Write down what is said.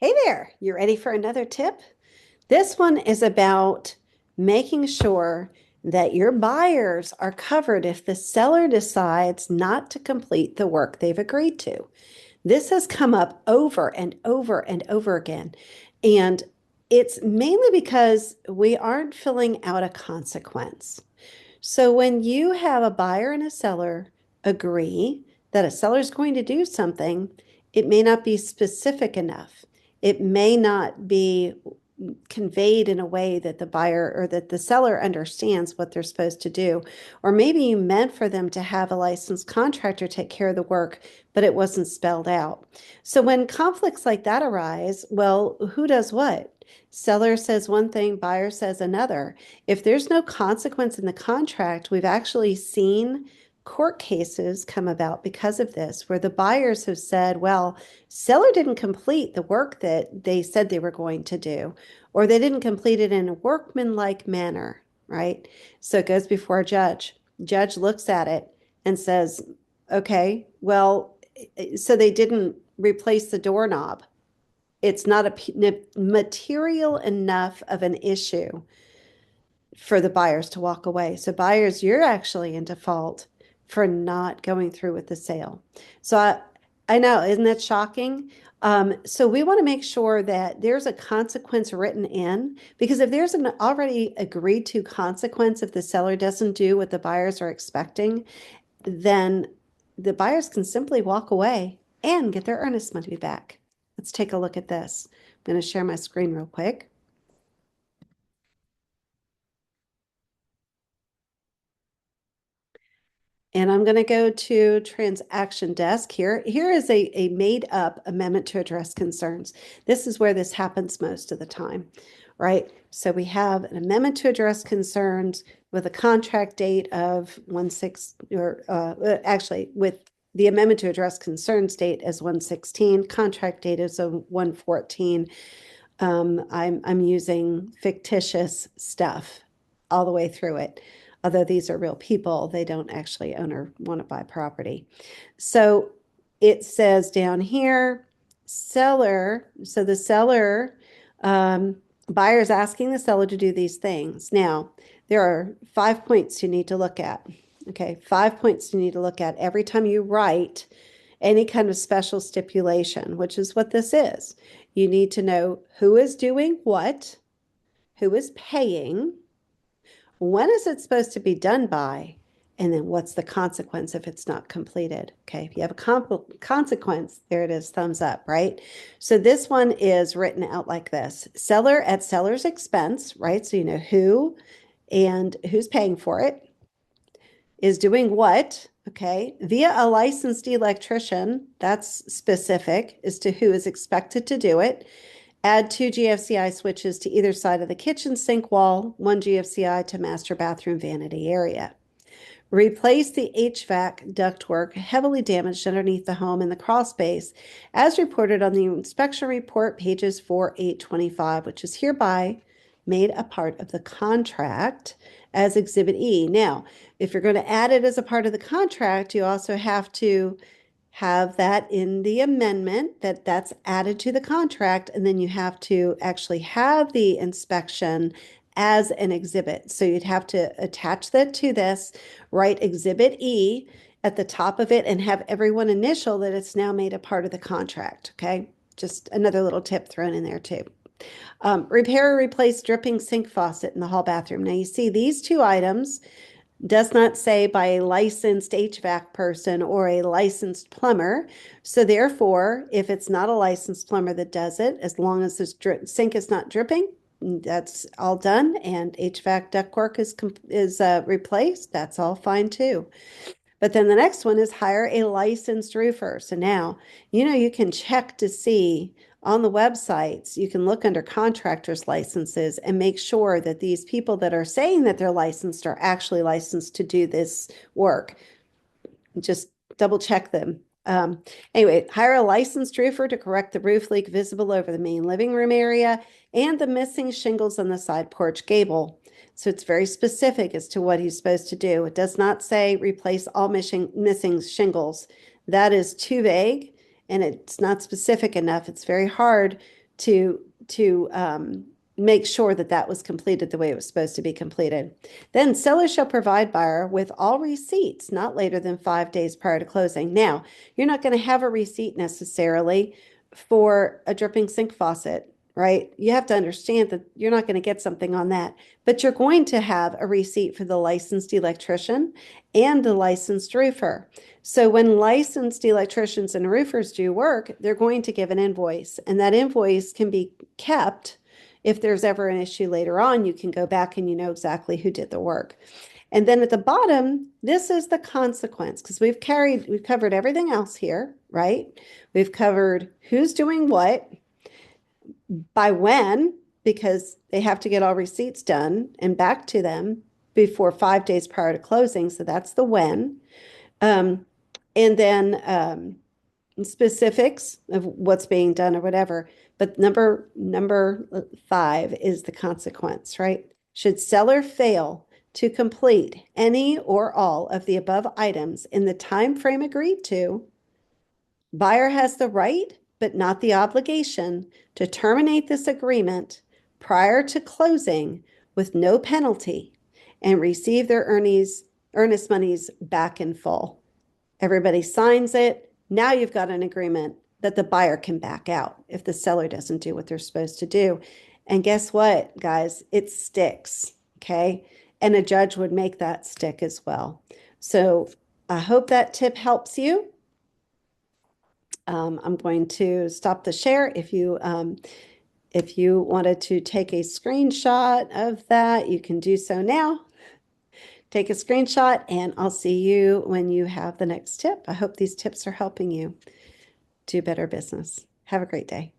Hey there, you ready for another tip? This one is about making sure that your buyers are covered if the seller decides not to complete the work they've agreed to. This has come up over and over and over again. And it's mainly because we aren't filling out a consequence. So when you have a buyer and a seller agree that a seller is going to do something, it may not be specific enough. It may not be conveyed in a way that the buyer or that the seller understands what they're supposed to do. Or maybe you meant for them to have a licensed contractor take care of the work, but it wasn't spelled out. So when conflicts like that arise, well, who does what? Seller says one thing, buyer says another. If there's no consequence in the contract, we've actually seen court cases come about because of this, where the buyers have said, well, seller didn't complete the work that they said they were going to do, or they didn't complete it in a workmanlike manner, right? So it goes before a judge. Judge looks at it and says, okay, well, so they didn't replace the doorknob. It's not a material enough of an issue for the buyers to walk away. So buyers, you're actually in default for not going through with the sale. So I know, isn't that shocking? So we want to make sure that there's a consequence written in, because if there's an already agreed to consequence, if the seller doesn't do what the buyers are expecting, then the buyers can simply walk away and get their earnest money back. Let's take a look at this. I'm going to share my screen real quick. And I'm going to go to transaction desk here. Here is a made up amendment to address concerns. This is where this happens most of the time, right? So we have an amendment to address concerns with a contract date of 1/6, or actually with the amendment to address concerns date as 1/16, contract date is a 1/14. I'm using fictitious stuff all the way through it. Although these are real people, they don't actually own or want to buy property. So it says down here, seller. So the seller, buyer is asking the seller to do these things. Now, there are 5 points you need to look at. Okay, 5 points you need to look at every time you write any kind of special stipulation, which is what this is. You need to know who is doing what, who is paying, when is it supposed to be done by, and then what's the consequence if it's not completed. Okay, if you have a consequence, there it is, thumbs up, right? So this one is written out like this: seller at seller's expense, right? So you know who and who's paying for it, is doing what, okay, via a licensed electrician, that's specific as to who is expected to do it. Add 2 GFCI switches to either side of the kitchen sink wall, 1 GFCI to master bathroom vanity area. Replace the HVAC ductwork heavily damaged underneath the home in the crawl space, as reported on the inspection report, pages 4-825, which is hereby made a part of the contract as Exhibit E. Now, if you're going to add it as a part of the contract, you also have to have that in the amendment, that's added to the contract, and then you have to actually have the inspection as an exhibit. So you'd have to attach that to this, write Exhibit E at the top of it, and have everyone initial that it's now made a part of the contract, okay? Just another little tip thrown in there too. Repair or replace dripping sink faucet in the hall bathroom. Now you see these two items does not say by a licensed HVAC person or a licensed plumber. So therefore, if it's not a licensed plumber that does it, as long as this sink is not dripping, that's all done, and HVAC ductwork is replaced, that's all fine too. But then the next one is hire a licensed roofer. So now, you can check to see on the websites, you can look under contractors' licenses and make sure that these people that are saying that they're licensed are actually licensed to do this work. Just double check them. Anyway, hire a licensed roofer to correct the roof leak visible over the main living room area and the missing shingles on the side porch gable. So it's very specific as to what he's supposed to do. It does not say replace all missing shingles. That is too vague and it's not specific enough. It's very hard to make sure that that was completed the way it was supposed to be completed. Then seller shall provide buyer with all receipts not later than 5 days prior to closing. Now, you're not going to have a receipt necessarily for a dripping sink faucet, right? You have to understand that you're not going to get something on that, but you're going to have a receipt for the licensed electrician and the licensed roofer. So when licensed electricians and roofers do work, they're going to give an invoice, and that invoice can be kept. If there's ever an issue later on, you can go back and you know exactly who did the work. And then at the bottom, this is the consequence, because we've covered everything else here, right? We've covered who's doing what, by when, because they have to get all receipts done and back to them before 5 days prior to closing. So that's the when. And then specifics of what's being done or whatever. But number 5 is the consequence, right? Should seller fail to complete any or all of the above items in the time frame agreed to, buyer has the right, but not the obligation, to terminate this agreement prior to closing with no penalty and receive their earnest monies back in full. Everybody signs it. Now you've got an agreement that the buyer can back out if the seller doesn't do what they're supposed to do. And guess what, guys? It sticks, okay? And a judge would make that stick as well. So I hope that tip helps you. I'm going to stop the share. If you wanted to take a screenshot of that, you can do so now. Take a screenshot, and I'll see you when you have the next tip. I hope these tips are helping you do better business. Have a great day.